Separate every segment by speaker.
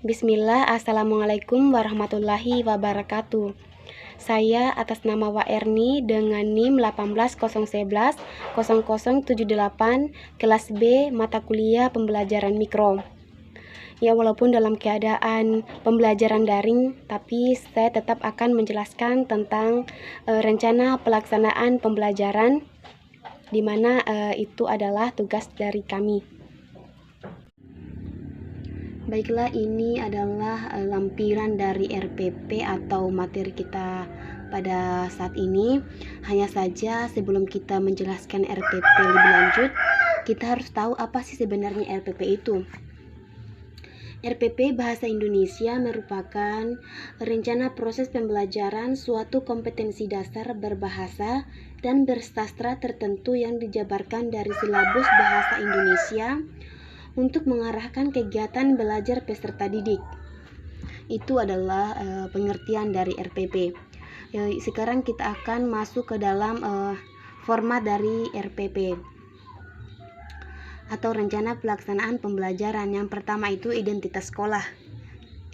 Speaker 1: Bismillah, Assalamualaikum warahmatullahi wabarakatuh. Saya atas nama Waerni dengan NIM 1801100078 kelas B mata kuliah pembelajaran mikro. Ya, walaupun dalam keadaan pembelajaran daring, tapi saya tetap akan menjelaskan tentang rencana pelaksanaan pembelajaran, di mana itu adalah tugas dari kami. Baiklah, ini adalah lampiran dari RPP atau materi kita pada saat ini. Hanya saja sebelum kita menjelaskan RPP lebih lanjut, kita harus tahu apa sih sebenarnya RPP itu. RPP Bahasa Indonesia merupakan rencana proses pembelajaran suatu kompetensi dasar berbahasa dan bersastra tertentu yang dijabarkan dari silabus Bahasa Indonesia untuk mengarahkan kegiatan belajar peserta didik. Itu adalah pengertian dari RPP. Sekarang kita akan masuk ke dalam format dari RPP atau rencana pelaksanaan pembelajaran. Yang pertama itu identitas sekolah.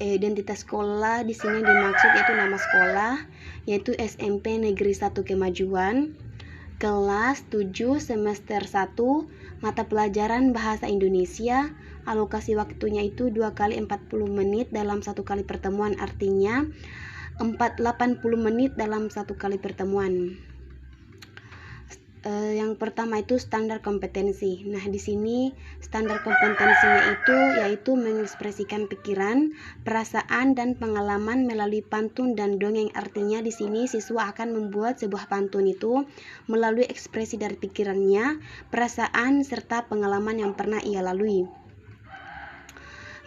Speaker 1: Identitas sekolah di sini dimaksud yaitu nama sekolah, yaitu SMP Negeri 1 Kemajuan, kelas 7 semester 1, mata pelajaran Bahasa Indonesia. Alokasi waktunya itu 2 kali 40 menit dalam 1 kali pertemuan, artinya 80 menit dalam 1 kali pertemuan. Yang pertama itu standar kompetensi. Nah, di sini standar kompetensinya itu yaitu mengekspresikan pikiran, perasaan dan pengalaman melalui pantun dan dongeng. Artinya di sini siswa akan membuat sebuah pantun itu melalui ekspresi dari pikirannya, perasaan serta pengalaman yang pernah ia lalui.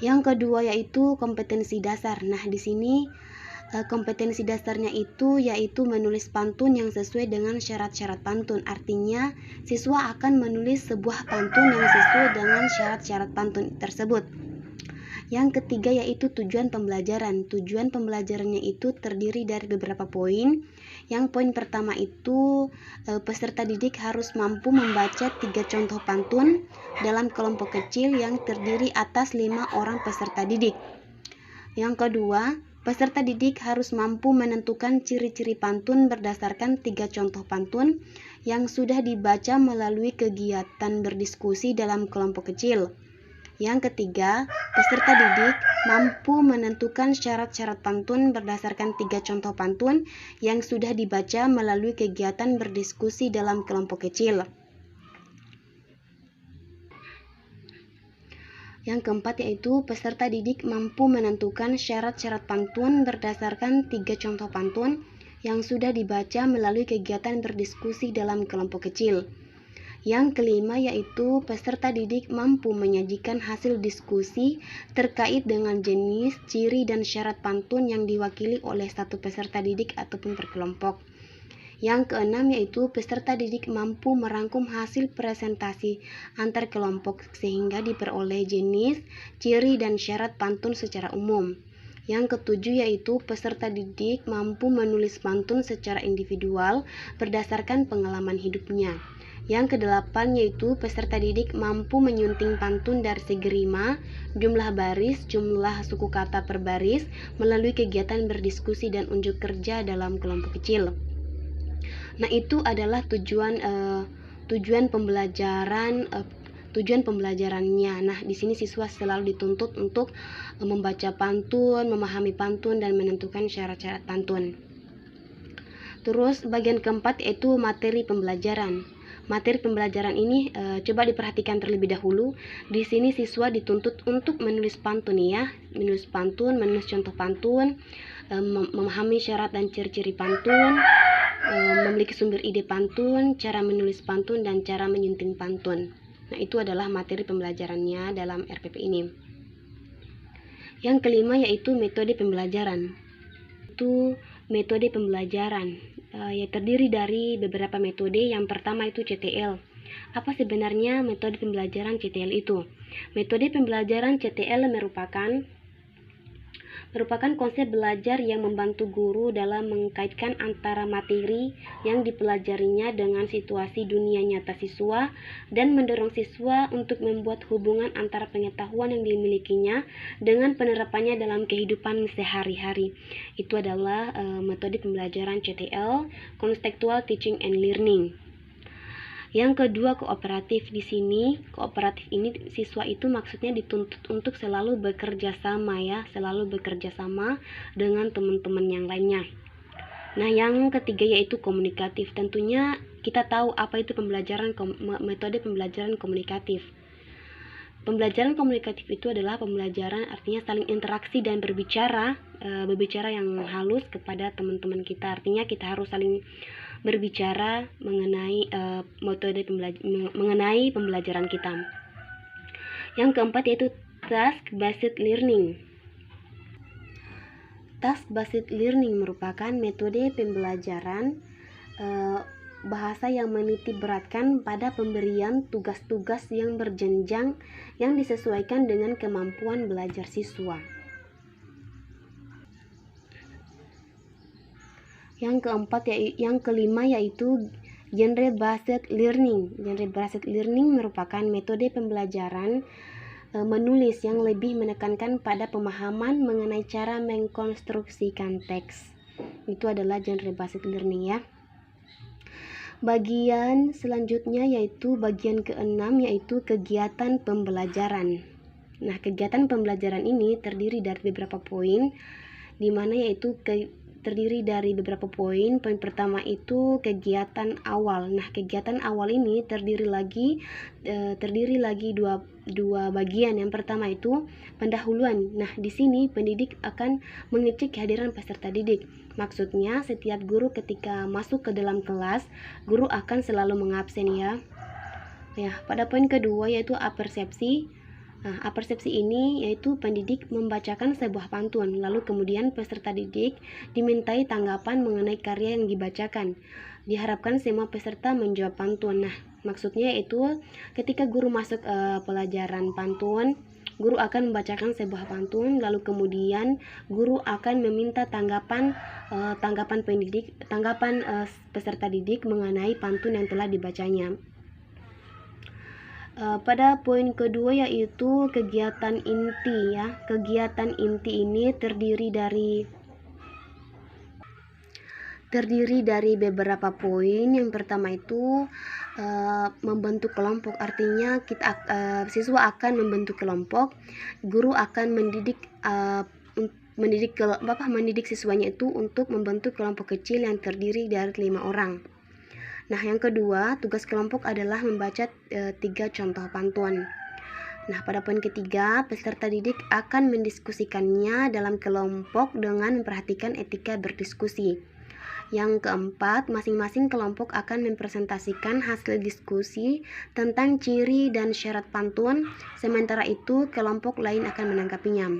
Speaker 1: Yang kedua yaitu kompetensi dasar. Nah, di sini kompetensi dasarnya itu yaitu menulis pantun yang sesuai dengan syarat-syarat pantun. Artinya, siswa akan menulis sebuah pantun yang sesuai dengan syarat-syarat pantun tersebut. Yang ketiga yaitu tujuan pembelajaran. Tujuan pembelajarannya itu terdiri dari beberapa poin. Yang poin pertama itu peserta didik harus mampu membaca 3 contoh pantun dalam kelompok kecil yang terdiri atas 5 orang peserta didik. Yang kedua, peserta didik harus mampu menentukan ciri-ciri pantun berdasarkan 3 contoh pantun yang sudah dibaca melalui kegiatan berdiskusi dalam kelompok kecil. Yang ketiga, peserta didik mampu menentukan syarat-syarat pantun berdasarkan 3 contoh pantun yang sudah dibaca melalui kegiatan berdiskusi dalam kelompok kecil. Yang keempat yaitu peserta didik mampu menentukan syarat-syarat pantun berdasarkan 3 contoh pantun yang sudah dibaca melalui kegiatan berdiskusi dalam kelompok kecil. Yang kelima yaitu peserta didik mampu menyajikan hasil diskusi terkait dengan jenis, ciri, dan syarat pantun yang diwakili oleh satu peserta didik ataupun berkelompok. Yang keenam yaitu peserta didik mampu merangkum hasil presentasi antar kelompok sehingga diperoleh jenis, ciri, dan syarat pantun secara umum. Yang ketujuh yaitu peserta didik mampu menulis pantun secara individual berdasarkan pengalaman hidupnya. Yang kedelapan yaitu peserta didik mampu menyunting pantun dari segi rima, jumlah baris, jumlah suku kata per baris melalui kegiatan berdiskusi dan unjuk kerja dalam kelompok kecil. Nah, itu adalah tujuan pembelajarannya. Nah, di sini siswa selalu dituntut untuk membaca pantun, memahami pantun, dan menentukan syarat-syarat pantun. Terus bagian keempat yaitu materi pembelajaran. Materi pembelajaran ini coba diperhatikan terlebih dahulu. Di sini siswa dituntut untuk menulis pantun ya, menulis pantun, menulis contoh pantun, memahami syarat dan ciri-ciri pantun, memiliki sumber ide pantun, cara menulis pantun, dan cara menyunting pantun. Nah, itu adalah materi pembelajarannya dalam RPP ini. Yang kelima yaitu metode pembelajaran. Itu metode pembelajaran ya terdiri dari beberapa metode. Yang pertama itu CTL. Apa sebenarnya metode pembelajaran CTL itu? Metode pembelajaran CTL merupakan merupakan konsep belajar yang membantu guru dalam mengkaitkan antara materi yang dipelajarinya dengan situasi dunia nyata siswa dan mendorong siswa untuk membuat hubungan antara pengetahuan yang dimilikinya dengan penerapannya dalam kehidupan sehari-hari. Itu adalah metode pembelajaran CTL, Contextual Teaching and Learning. Yang kedua, kooperatif. Di sini, kooperatif ini siswa itu maksudnya dituntut untuk selalu bekerja sama ya, selalu bekerja sama dengan teman-teman yang lainnya. Nah, yang ketiga yaitu komunikatif. Tentunya kita tahu apa itu metode pembelajaran komunikatif. Pembelajaran komunikatif itu adalah pembelajaran artinya saling interaksi dan berbicara yang halus kepada teman-teman kita. Artinya kita harus saling berbicara mengenai mengenai pembelajaran kita. Yang keempat yaitu task based learning. Task based learning merupakan metode pembelajaran bahasa yang menitik beratkan pada pemberian tugas-tugas yang berjenjang yang disesuaikan dengan kemampuan belajar siswa. Yang kelima yaitu genre based learning. Genre based learning merupakan metode pembelajaran menulis yang lebih menekankan pada pemahaman mengenai cara mengkonstruksikan teks. Itu adalah genre based learning ya. Bagian selanjutnya yaitu bagian keenam yaitu kegiatan pembelajaran. Nah, kegiatan pembelajaran ini terdiri dari beberapa poin, di mana yaitu terdiri dari beberapa poin. Poin pertama itu kegiatan awal. Nah, kegiatan awal ini terdiri lagi dua bagian. Yang pertama itu pendahuluan. Nah, di sini pendidik akan mengecek kehadiran peserta didik. Maksudnya setiap guru ketika masuk ke dalam kelas, guru akan selalu mengabsen ya. Ya, pada poin kedua yaitu apersepsi. Nah, apersepsi ini yaitu pendidik membacakan sebuah pantun, lalu kemudian peserta didik dimintai tanggapan mengenai karya yang dibacakan. Diharapkan semua peserta menjawab pantun. Nah, maksudnya itu ketika guru masuk pelajaran pantun, guru akan membacakan sebuah pantun, lalu kemudian guru akan meminta tanggapan peserta didik mengenai pantun yang telah dibacanya. Pada poin kedua yaitu kegiatan inti ya. Kegiatan inti ini terdiri dari beberapa poin. Yang pertama itu membentuk kelompok. Artinya siswa akan membentuk kelompok. Guru akan mendidik siswanya itu untuk membentuk kelompok kecil yang terdiri dari 5 orang. Nah, yang kedua, tugas kelompok adalah membaca 3 contoh pantun. Nah, pada poin ketiga, peserta didik akan mendiskusikannya dalam kelompok dengan memperhatikan etika berdiskusi. Yang keempat, masing-masing kelompok akan mempresentasikan hasil diskusi tentang ciri dan syarat pantun, sementara itu kelompok lain akan menanggapinya.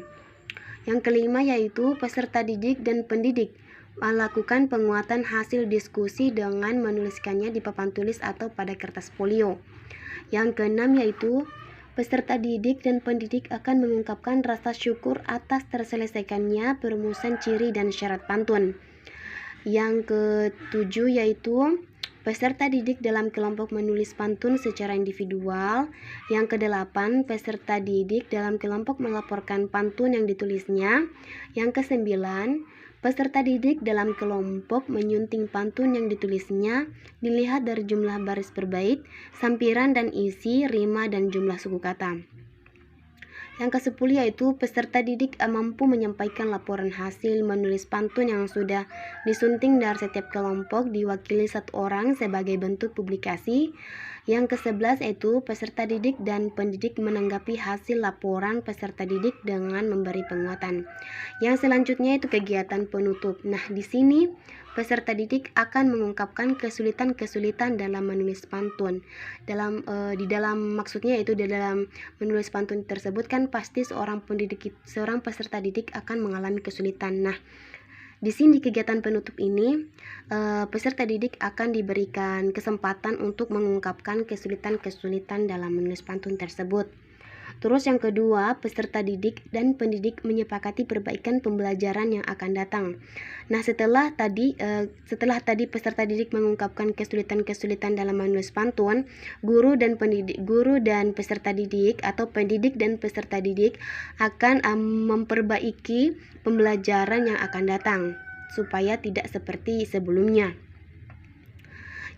Speaker 1: Yang kelima yaitu peserta didik dan pendidik melakukan penguatan hasil diskusi dengan menuliskannya di papan tulis atau pada kertas folio. Yang keenam yaitu peserta didik dan pendidik akan mengungkapkan rasa syukur atas terselesaikannya perumusan ciri dan syarat pantun. Yang ketujuh yaitu peserta didik dalam kelompok menulis pantun secara individual. Yang kedelapan, peserta didik dalam kelompok melaporkan pantun yang ditulisnya. Yang kesembilan, peserta didik dalam kelompok menyunting pantun yang ditulisnya dilihat dari jumlah baris per bait, sampiran dan isi, rima dan jumlah suku kata. Yang ke-10 yaitu peserta didik mampu menyampaikan laporan hasil menulis pantun yang sudah disunting dari setiap kelompok diwakili 1 orang sebagai bentuk publikasi. Yang ke-11 yaitu peserta didik dan pendidik menanggapi hasil laporan peserta didik dengan memberi penguatan. Yang selanjutnya itu kegiatan penutup. Nah, di sini peserta didik akan mengungkapkan kesulitan-kesulitan dalam menulis pantun. Maksudnya itu di dalam menulis pantun tersebut kan pasti seorang peserta didik akan mengalami kesulitan. Nah, di sini kegiatan penutup ini peserta didik akan diberikan kesempatan untuk mengungkapkan kesulitan-kesulitan dalam menulis pantun tersebut. Terus yang kedua, peserta didik dan pendidik menyepakati perbaikan pembelajaran yang akan datang. Nah, setelah tadi peserta didik mengungkapkan kesulitan-kesulitan dalam menulis pantun, guru dan peserta didik atau pendidik dan peserta didik akan memperbaiki pembelajaran yang akan datang supaya tidak seperti sebelumnya.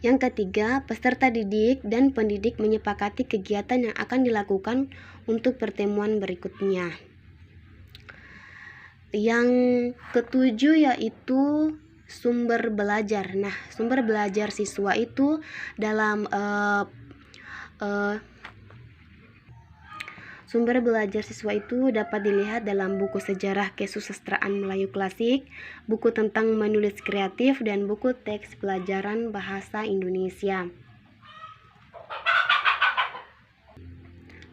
Speaker 1: Yang ketiga, peserta didik dan pendidik menyepakati kegiatan yang akan dilakukan untuk pertemuan berikutnya. Yang ketujuh yaitu sumber belajar. Nah, sumber belajar siswa itu dalam sumber belajar siswa itu dapat dilihat dalam buku sejarah kesusastraan Melayu klasik, buku tentang menulis kreatif, dan buku teks pelajaran bahasa Indonesia.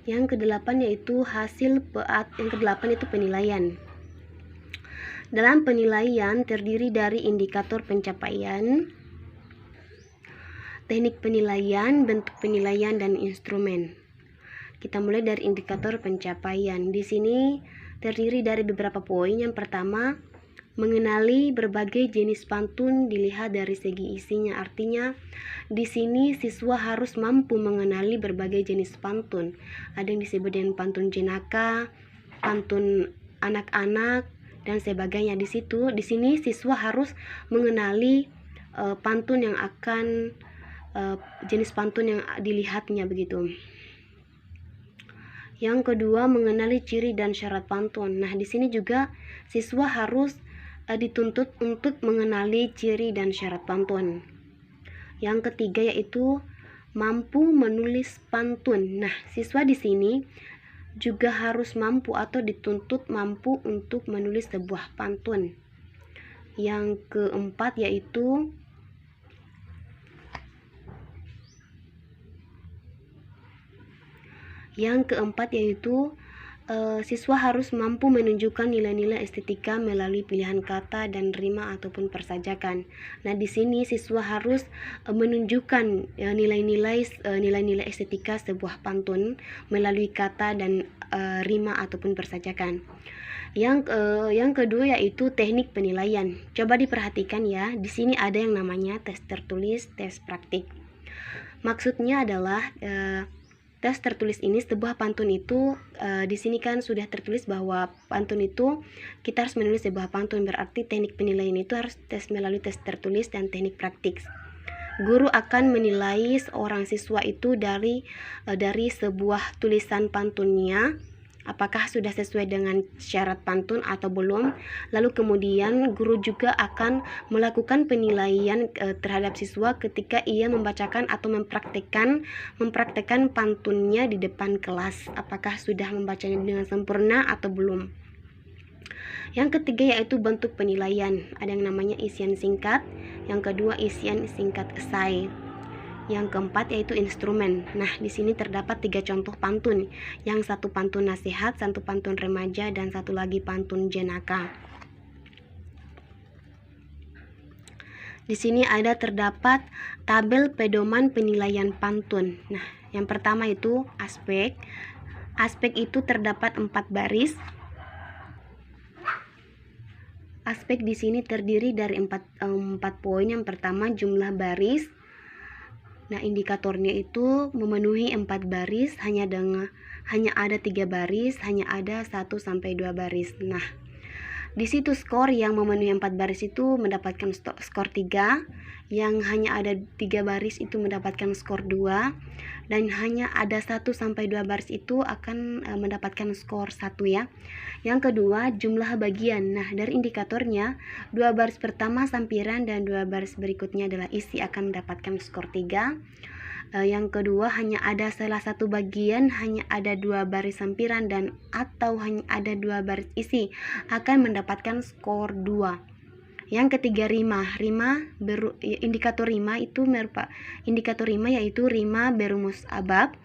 Speaker 1: Yang kedelapan yaitu penilaian. Dalam penilaian terdiri dari indikator pencapaian, teknik penilaian, bentuk penilaian, dan instrumen. Kita mulai dari indikator pencapaian. Di sini terdiri dari beberapa poin. Yang pertama, mengenali berbagai jenis pantun dilihat dari segi isinya. Artinya, di sini siswa harus mampu mengenali berbagai jenis pantun. Ada yang disebut dengan pantun jenaka, pantun anak-anak, dan sebagainya. Di sini siswa harus mengenali pantun yang akan jenis pantun yang dilihatnya begitu. Yang kedua, mengenali ciri dan syarat pantun. Nah, di sini juga siswa harus dituntut untuk mengenali ciri dan syarat pantun. Yang ketiga yaitu mampu menulis pantun. Nah, siswa di sini juga harus mampu atau dituntut mampu untuk menulis sebuah pantun. Yang keempat yaitu siswa harus mampu menunjukkan nilai-nilai estetika melalui pilihan kata dan rima ataupun persajakan. Nah, di sini siswa harus menunjukkan nilai-nilai estetika sebuah pantun melalui kata dan rima ataupun persajakan. Yang kedua yaitu teknik penilaian. Coba diperhatikan ya, di sini ada yang namanya tes tertulis, tes praktik. Maksudnya adalah tes tertulis ini sebuah pantun itu di sini kan sudah tertulis bahwa pantun itu kita harus menulis sebuah pantun, berarti teknik penilaian itu harus melalui tes tertulis dan teknik praktik. Guru akan menilai seorang siswa itu dari sebuah tulisan pantunnya, apakah sudah sesuai dengan syarat pantun atau belum. Lalu kemudian guru juga akan melakukan penilaian terhadap siswa ketika ia membacakan atau mempraktekkan pantunnya di depan kelas, apakah sudah membacanya dengan sempurna atau belum. Yang ketiga yaitu bentuk penilaian. Ada yang namanya isian singkat, yang kedua isian singkat esai. Yang keempat yaitu instrumen. Nah, di sini terdapat 3 contoh pantun. Yang satu pantun nasihat, satu pantun remaja, dan satu lagi pantun jenaka. Di sini terdapat tabel pedoman penilaian pantun. Nah, yang pertama itu aspek. Aspek itu terdapat 4 baris. Aspek di sini terdiri dari 4 poin. Yang pertama jumlah baris. Nah, indikatornya itu memenuhi 4 baris, hanya ada 3 baris, hanya ada 1 sampai 2 baris. Nah, di situ skor yang memenuhi 4 baris itu mendapatkan skor 3, yang hanya ada 3 baris itu mendapatkan skor 2, dan hanya ada 1 sampai 2 baris itu akan mendapatkan skor 1 ya. Yang kedua, jumlah bagian. Nah, dari indikatornya 2 baris pertama sampiran dan 2 baris berikutnya adalah isi akan mendapatkan skor 3. Yang kedua, hanya ada salah satu bagian, hanya ada 2 baris sampiran dan atau hanya ada 2 baris isi akan mendapatkan skor 2. Yang ketiga, rima. Indikator rima yaitu rima berumus abab.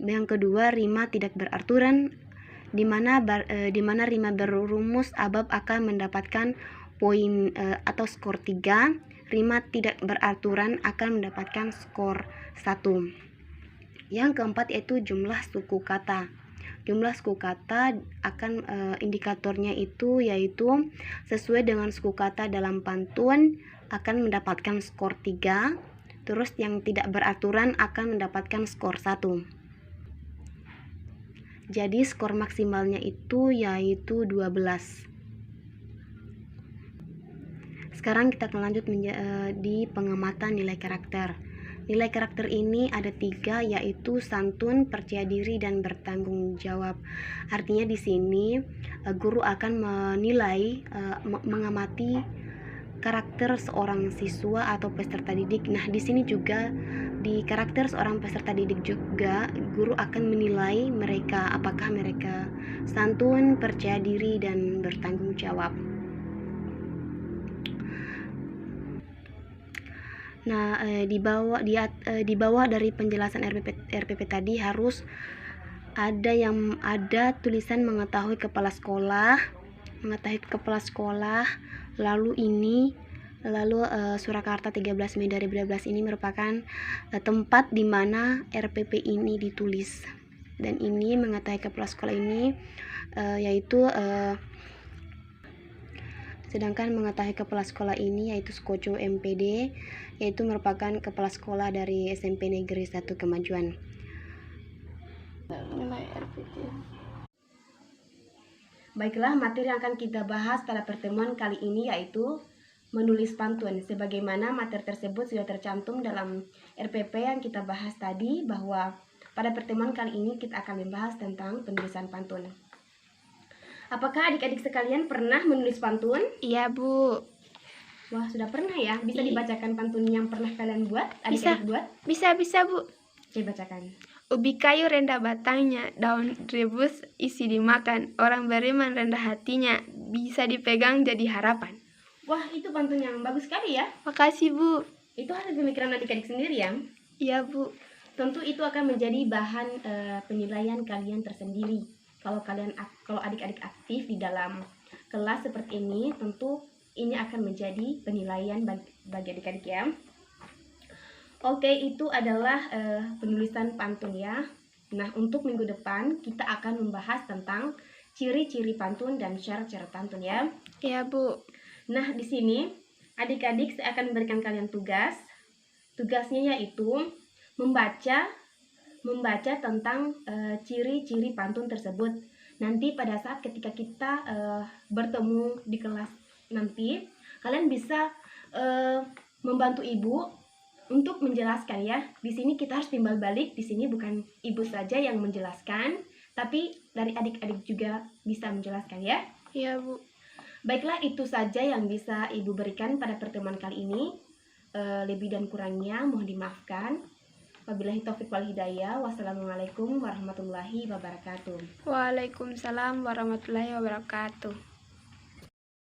Speaker 1: Yang kedua, rima tidak beraturan, di mana rima berumus abab akan mendapatkan poin atau skor 3. Rima tidak beraturan akan mendapatkan skor 1. Yang keempat yaitu jumlah suku kata. Jumlah suku kata akan indikatornya itu yaitu sesuai dengan suku kata dalam pantun akan mendapatkan skor 3. Terus yang tidak beraturan akan mendapatkan skor 1. Jadi skor maksimalnya itu yaitu 12. Sekarang kita akan lanjut di pengamatan nilai karakter. Nilai karakter ini ada 3, yaitu santun, percaya diri, dan bertanggung jawab. Artinya di sini guru akan menilai, mengamati karakter seorang siswa atau peserta didik. Nah, di sini juga di karakter seorang peserta didik juga guru akan menilai mereka, apakah mereka santun, percaya diri, dan bertanggung jawab. Nah, di bawah dari penjelasan RPP tadi harus ada tulisan mengetahui kepala sekolah, lalu Surakarta 13 Mei 2012 ini merupakan tempat di mana RPP ini ditulis. Dan ini mengetahui kepala sekolah ini sedangkan mengetahui kepala sekolah ini yaitu Skoco MPD, yaitu merupakan kepala sekolah dari SMP Negeri 1 Kemajuan. Baiklah, materi yang akan kita bahas pada pertemuan kali ini yaitu menulis pantun. Sebagaimana materi tersebut sudah tercantum dalam RPP yang kita bahas tadi, bahwa pada pertemuan kali ini kita akan membahas tentang penulisan pantun. Apakah adik-adik sekalian pernah menulis pantun?
Speaker 2: Iya, Bu.
Speaker 1: Wah, sudah pernah ya? Bisa dibacakan pantun yang pernah kalian buat? Adik-adik buat?
Speaker 2: Bisa, Bu.
Speaker 1: Coba bacakan.
Speaker 2: Ubi kayu rendah batangnya, daun rebus isi dimakan. Orang beriman rendah hatinya, bisa dipegang jadi harapan.
Speaker 1: Wah, itu pantun yang bagus sekali ya.
Speaker 2: Makasih, Bu.
Speaker 1: Itu hasil pemikiran adik-adik sendiri ya?
Speaker 2: Iya, Bu.
Speaker 1: Tentu itu akan menjadi bahan penilaian kalian tersendiri. Kalau adik-adik aktif di dalam kelas seperti ini, tentu ini akan menjadi penilaian bagi adik-adik ya. Oke, itu adalah penulisan pantun ya. Nah, untuk minggu depan kita akan membahas tentang ciri-ciri pantun dan syarat-syarat pantun ya.
Speaker 2: Iya, Bu.
Speaker 1: Nah, di sini adik-adik saya akan memberikan kalian tugas. Tugasnya yaitu membaca tentang ciri-ciri pantun tersebut. Nanti pada saat ketika kita bertemu di kelas nanti, kalian bisa membantu ibu untuk menjelaskan ya. Di sini kita harus timbal balik. Di sini bukan ibu saja yang menjelaskan, tapi dari adik-adik juga bisa menjelaskan ya.
Speaker 2: Iya, Bu.
Speaker 1: Baiklah, itu saja yang bisa ibu berikan pada pertemuan kali ini. Lebih dan kurangnya mohon dimaafkan. Wabillahi taufiq wal hidayah. Wassalamualaikum warahmatullahi wabarakatuh.
Speaker 2: Waalaikumsalam warahmatullahi wabarakatuh.